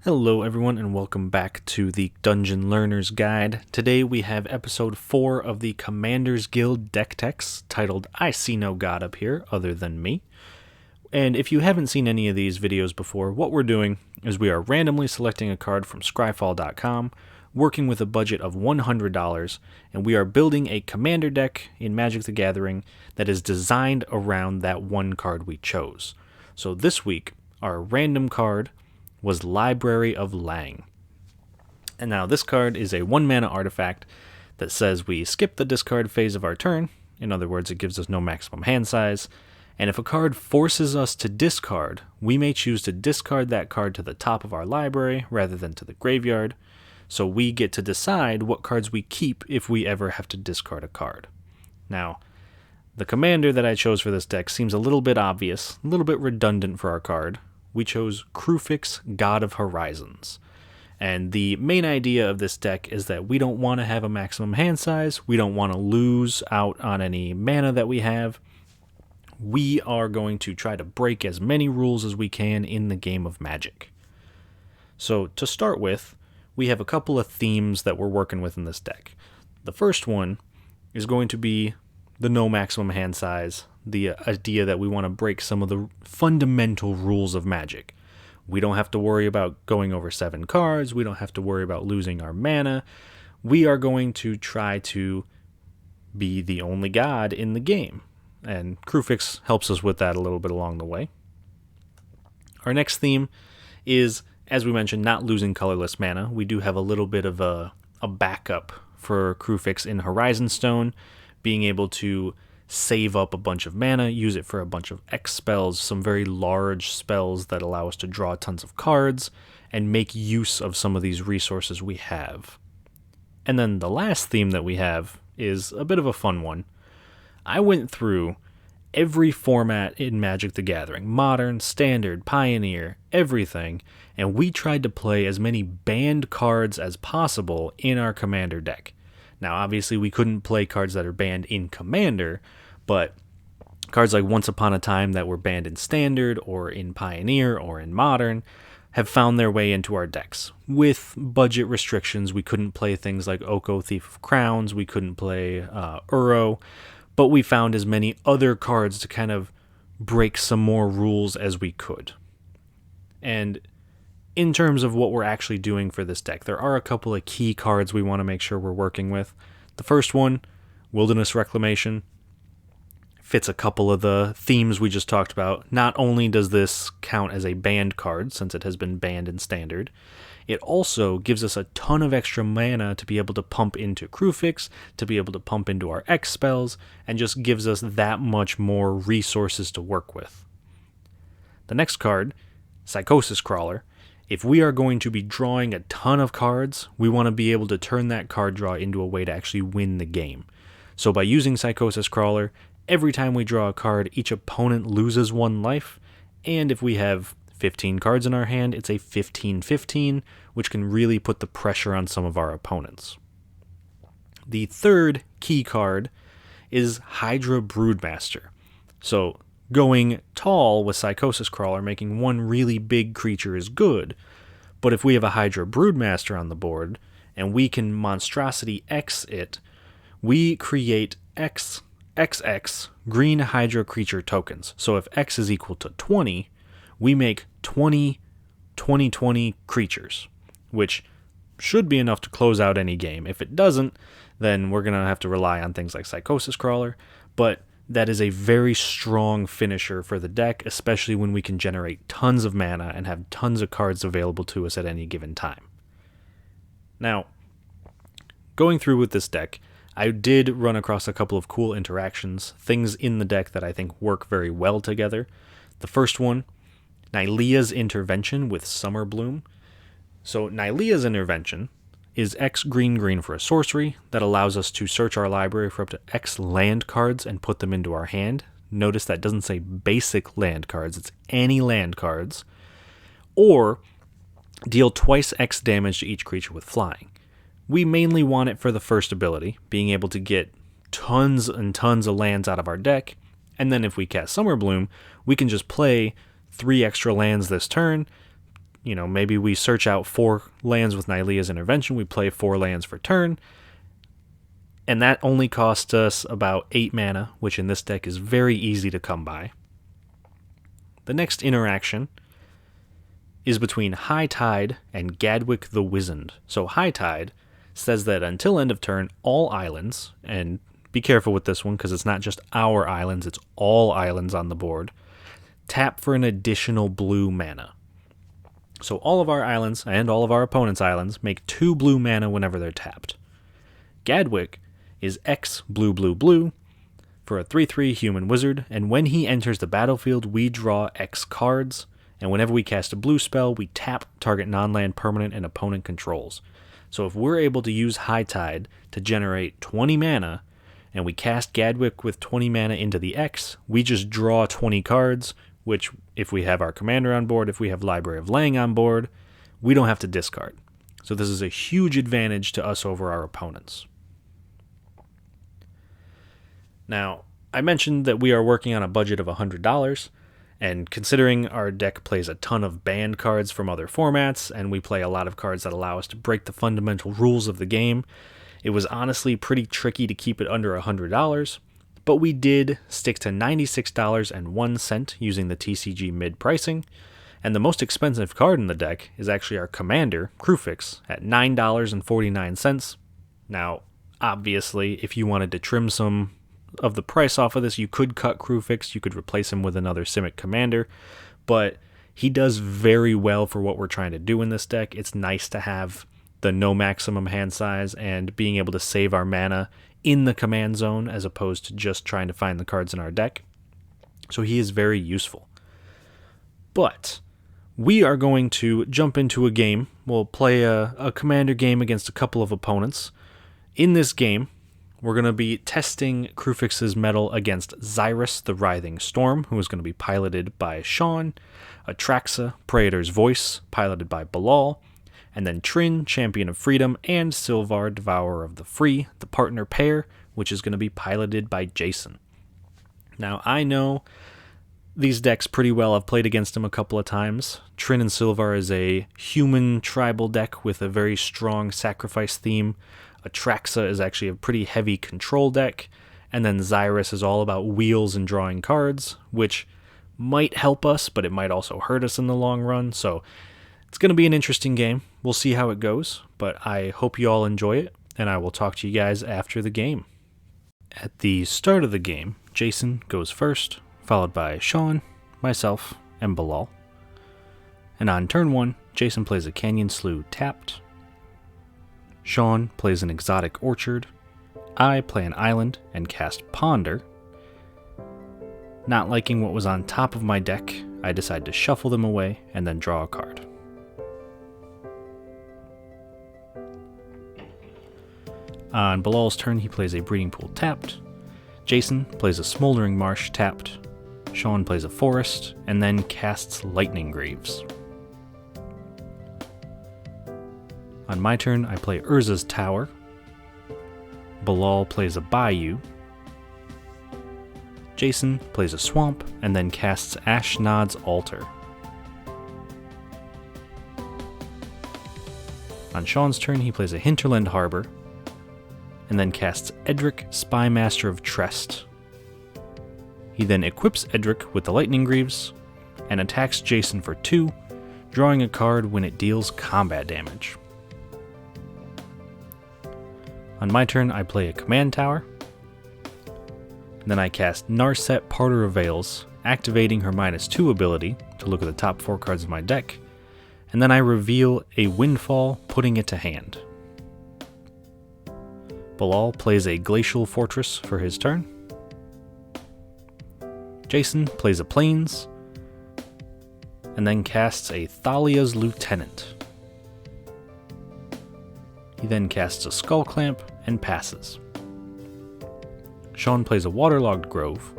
Hello everyone and welcome back to the Dungeon Learner's Guide. Today we have episode 4 of the Commander's Guild deck text titled I See No God Up Here Other Than Me. And if you haven't seen any of these videos before, what we're doing is we are randomly selecting a card from scryfall.com, working with a budget of $100, and we are building a commander deck in Magic the Gathering that is designed around that one card we chose. So this week, our random card was Library of Leng. And now this card is a 1-mana artifact that says we skip the discard phase of our turn. In other words, it gives us no maximum hand size. And if a card forces us to discard, we may choose to discard that card to the top of our library rather than to the graveyard. So we get to decide what cards we keep if we ever have to discard a card. Now, the commander that I chose for this deck seems a little bit obvious, a little bit redundant for our card. We chose Kruphix, God of Horizons. And the main idea of this deck is that we don't want to have a maximum hand size, we don't want to lose out on any mana that we have. We are going to try to break as many rules as we can in the game of Magic. So to start with, we have a couple of themes that we're working with in this deck. The first one is going to be the no maximum hand size, the idea that we want to break some of the fundamental rules of Magic. We don't have to worry about going over 7 cards, we don't have to worry about losing our mana. We are going to try to be the only god in the game, and Kruphix helps us with that a little bit along the way. Our next theme is, as we mentioned, not losing colorless mana. We do have a little bit of a backup for Kruphix in Horizon Stone, being able to save up a bunch of mana, use it for a bunch of X spells, some very large spells that allow us to draw tons of cards, and make use of some of these resources we have. And then the last theme that we have is a bit of a fun one. I went through every format in Magic the Gathering, Modern, Standard, Pioneer, everything, and we tried to play as many banned cards as possible in our Commander deck. Now, obviously, we couldn't play cards that are banned in Commander, but cards like Once Upon a Time that were banned in Standard, or in Pioneer, or in Modern, have found their way into our decks. With budget restrictions, we couldn't play things like Oko, Thief of Crowns, we couldn't play Uro, but we found as many other cards to kind of break some more rules as we could. And in terms of what we're actually doing for this deck, there are a couple of key cards we want to make sure we're working with. The first one, Wilderness Reclamation, fits a couple of the themes we just talked about. Not only does this count as a banned card, since it has been banned in Standard, it also gives us a ton of extra mana to be able to pump into Kruphix, to be able to pump into our X spells, and just gives us that much more resources to work with. The next card, Psychosis Crawler. If we are going to be drawing a ton of cards, we want to be able to turn that card draw into a way to actually win the game. So by using Psychosis Crawler, every time we draw a card, each opponent loses 1 life, and if we have 15 cards in our hand, it's a 15-15, which can really put the pressure on some of our opponents. The third key card is Hydra Broodmaster. So going tall with Psychosis Crawler, making 1 really big creature is good, but if we have a Hydra Broodmaster on the board, and we can Monstrosity X it, we create XX green Hydra creature tokens. So if X is equal to 20, we make 20 creatures, which should be enough to close out any game. If it doesn't, then we're going to have to rely on things like Psychosis Crawler, but that is a very strong finisher for the deck, especially when we can generate tons of mana and have tons of cards available to us at any given time. Now, going through with this deck, I did run across a couple of cool interactions, things in the deck that I think work very well together. The first one, Nylea's Intervention with Summer Bloom. So Nylea's Intervention is X green for a sorcery that allows us to search our library for up to X land cards and put them into our hand. Notice that doesn't say basic land cards, it's any land cards. Or deal twice X damage to each creature with flying. We mainly want it for the first ability, being able to get tons and tons of lands out of our deck, and then if we cast Summer Bloom, we can just play 3 extra lands this turn, maybe we search out 4 lands with Nylea's Intervention, we play 4 lands for turn, and that only cost us about 8 mana, which in this deck is very easy to come by. The next interaction is between High Tide and Gadwick the Wizened. So High Tide says that until end of turn, all islands, and be careful with this one because it's not just our islands, it's all islands on the board, tap for an additional blue mana. So all of our islands and all of our opponent's islands make 2 blue mana whenever they're tapped. Gadwick is X blue blue blue for a 3/3 human wizard, and when he enters the battlefield, we draw X cards, and whenever we cast a blue spell, we tap target non-land permanent and opponent controls. So if we're able to use High Tide to generate 20 mana, and we cast Gadwick with 20 mana into the X, we just draw 20 cards, which, if we have our commander on board, if we have Library of Leng on board, we don't have to discard. So this is a huge advantage to us over our opponents. Now, I mentioned that we are working on a budget of $100, and considering our deck plays a ton of banned cards from other formats, and we play a lot of cards that allow us to break the fundamental rules of the game, it was honestly pretty tricky to keep it under $100, but we did stick to $96.01 using the TCG mid pricing, and the most expensive card in the deck is actually our commander, Kruphix, at $9.49. Now, obviously, if you wanted to trim some of the price off of this, you could cut Kruphix, you could replace him with another Simic commander, but he does very well for what we're trying to do in this deck. It's nice to have the no maximum hand size and being able to save our mana in the command zone as opposed to just trying to find the cards in our deck. So he is very useful. But we are going to jump into a game. We'll play a commander game against a couple of opponents. In this game, we're going to be testing Kruphix's mettle against Xyrus the Writhing Storm, who is going to be piloted by Sean, Atraxa, Praetor's Voice, piloted by Bilal, and then Trin, Champion of Freedom, and Sylvar, Devourer of the Free, the partner pair, which is going to be piloted by Jason. Now, I know these decks pretty well. I've played against them a couple of times. Trin and Sylvar is a human tribal deck with a very strong sacrifice theme. Atraxa is actually a pretty heavy control deck, and then Xyrus is all about wheels and drawing cards, which might help us, but it might also hurt us in the long run, so it's going to be an interesting game. We'll see how it goes, but I hope you all enjoy it, and I will talk to you guys after the game. At the start of the game, Jason goes first, followed by Sean, myself, and Bilal. And on turn 1, Jason plays a Canyon Slough tapped. Sean plays an Exotic Orchard. I play an island and cast Ponder. Not liking what was on top of my deck, I decide to shuffle them away and then draw a card. On Bilal's turn, he plays a Breeding Pool tapped. Jason plays a Smoldering Marsh tapped. Sean plays a Forest, and then casts Lightning Greaves. On my turn, I play Urza's Tower. Bilal plays a Bayou. Jason plays a Swamp, and then casts Ashnod's Altar. On Sean's turn, he plays a Hinterland Harbor, and then casts Edric, Spymaster of Trest. He then equips Edric with the Lightning Greaves, and attacks Jason for 2, drawing a card when it deals combat damage. On my turn, I play a Command Tower. Then I cast Narset, Parter of Veils, activating her -2 ability to look at the top 4 cards of my deck, and then I reveal a Windfall, putting it to hand. Bilal plays a Glacial Fortress for his turn. Jason plays a Plains, and then casts a Thalia's Lieutenant. He then casts a Skull Clamp and passes. Sean plays a Waterlogged Grove,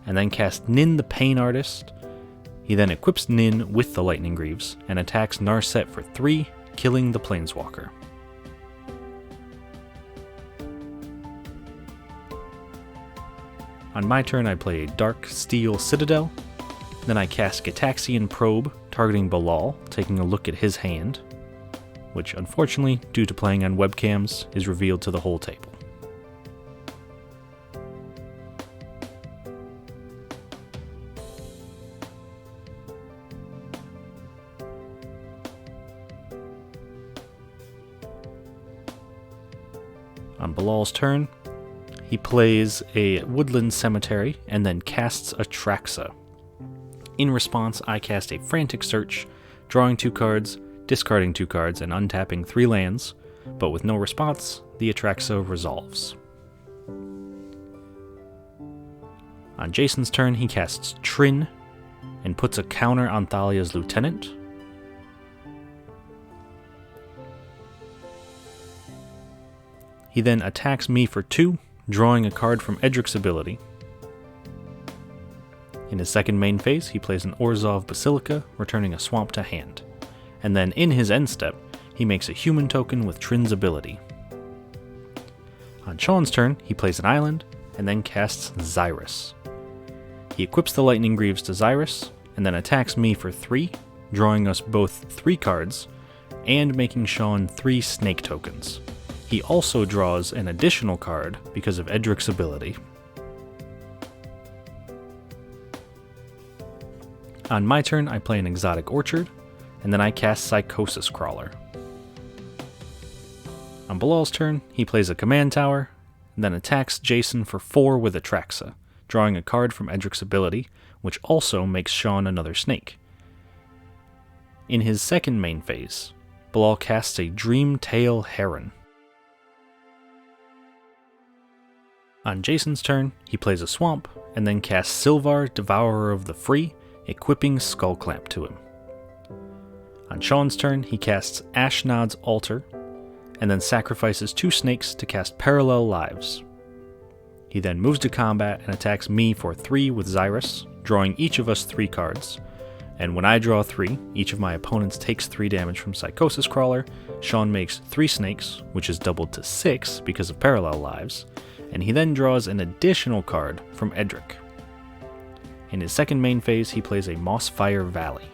and then casts Nin the Pain Artist. He then equips Nin with the Lightning Greaves, and attacks Narset for 3, killing the Planeswalker. On my turn, I play a Dark Steel Citadel, Then I cast Gitaxian Probe, targeting Bilal, taking a look at his hand, which unfortunately, due to playing on webcams, is revealed to the whole table. On Bilal's turn, he plays a Woodland Cemetery and then casts Atraxa. In response, I cast a Frantic Search, drawing 2 cards, discarding 2 cards, and untapping 3 lands, but with no response, the Atraxa resolves. On Jason's turn, he casts Trin and puts a counter on Thalia's Lieutenant. He then attacks me for 2, drawing a card from Edric's ability. In his second main phase, he plays an Orzhov Basilica, returning a swamp to hand. And then in his end step, he makes a human token with Trin's ability. On Sean's turn, he plays an island, and then casts Xyrus. He equips the Lightning Greaves to Xyrus, and then attacks me for 3, drawing us both 3 cards, and making Sean 3 snake tokens. He also draws an additional card because of Edric's ability. On my turn, I play an Exotic Orchard, and then I cast Psychosis Crawler. On Bilal's turn, he plays a Command Tower, and then attacks Jason for 4 with Atraxa, drawing a card from Edric's ability, which also makes Sean another snake. In his second main phase, Bilal casts a Dreamtail Heron. On Jason's turn, he plays a Swamp, and then casts Sylvar, Devourer of the Free, equipping Skullclamp to him. On Sean's turn, he casts Ashnod's Altar, and then sacrifices 2 snakes to cast Parallel Lives. He then moves to combat and attacks me for 3 with Xyrus, drawing each of us 3 cards, and when I draw 3, each of my opponents takes 3 damage from Psychosis Crawler. Sean makes 3 snakes, which is doubled to 6 because of Parallel Lives, and he then draws an additional card from Edric. In his second main phase, he plays a Mossfire Valley.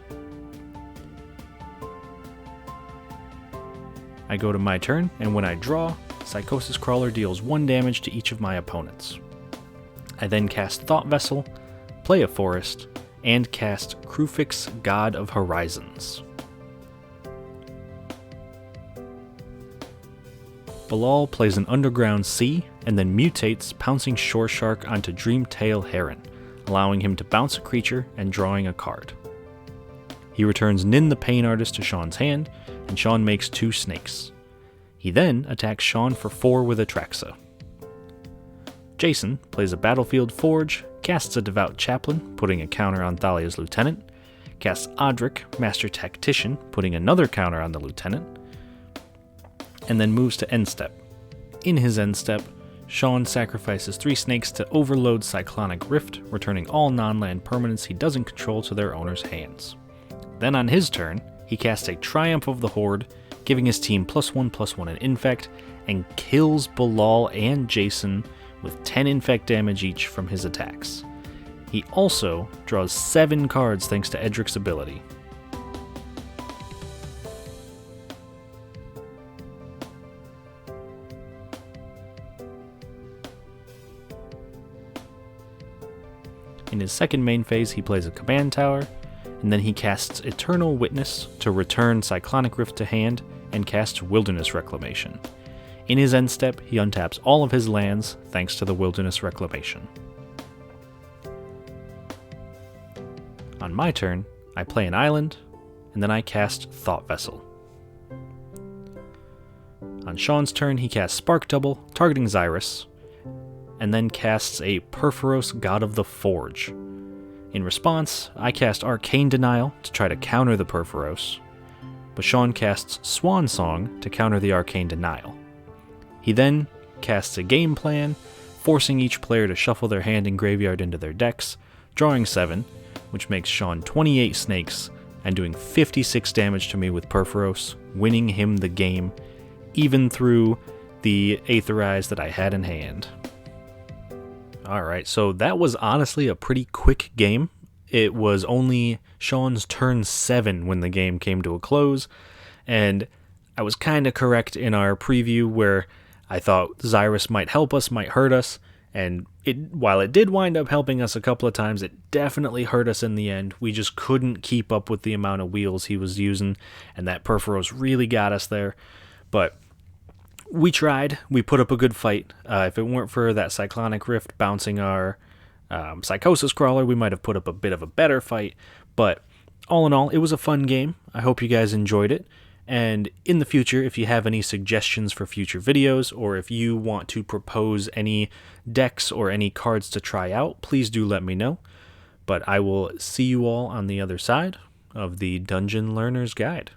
I go to my turn, and when I draw, Psychosis Crawler deals 1 damage to each of my opponents. I then cast Thought Vessel, play a Forest, and cast Kruphix, God of Horizons. Bilal plays an Underground Sea, and then mutates Pouncing Shore Shark onto Dreamtail Heron, allowing him to bounce a creature and drawing a card. He returns Nin the Pain Artist to Sean's hand, and Sean makes 2 snakes. He then attacks Sean for 4 with Atraxa. Jason plays a Battlefield Forge, casts a Devout Chaplain, putting a counter on Thalia's Lieutenant, casts Odric, Master Tactician, putting another counter on the Lieutenant, and then moves to end step. In his end step, Sean sacrifices 3 snakes to overload Cyclonic Rift, returning all non-land permanents he doesn't control to their owner's hands. Then on his turn, he casts a Triumph of the Horde, giving his team +1/+1 in Infect, and kills Bilal and Jason with 10 Infect damage each from his attacks. He also draws 7 cards thanks to Edric's ability. In his second main phase, he plays a Command Tower, and then he casts Eternal Witness to return Cyclonic Rift to hand and casts Wilderness Reclamation. In his end step, he untaps all of his lands thanks to the Wilderness Reclamation. On my turn, I play an island, and then I cast Thought Vessel. On Sean's turn, he casts Spark Double, targeting Xyrus, and then casts a Perforos, God of the Forge. In response, I cast Arcane Denial to try to counter the Perforos, but Sean casts Swan Song to counter the Arcane Denial. He then casts a game plan, forcing each player to shuffle their hand and graveyard into their decks, drawing 7, which makes Sean 28 snakes and doing 56 damage to me with Perforos, winning him the game, even through the Aetherize that I had in hand. Alright, so that was honestly a pretty quick game. it was only Sean's turn 7 when the game came to a close, and I was kind of correct in our preview where I thought Xyrus might help us, might hurt us, and while it did wind up helping us a couple of times, it definitely hurt us in the end. We just couldn't keep up with the amount of wheels he was using, and that Perforos really got us there. But we tried. We put up a good fight. If it weren't for that Cyclonic Rift bouncing our Psychosis Crawler, we might have put up a bit of a better fight. But all in all, it was a fun game. I hope you guys enjoyed it. And in the future, if you have any suggestions for future videos, or if you want to propose any decks or any cards to try out, please do let me know. But I will see you all on the other side of the Dungeon Learner's Guide.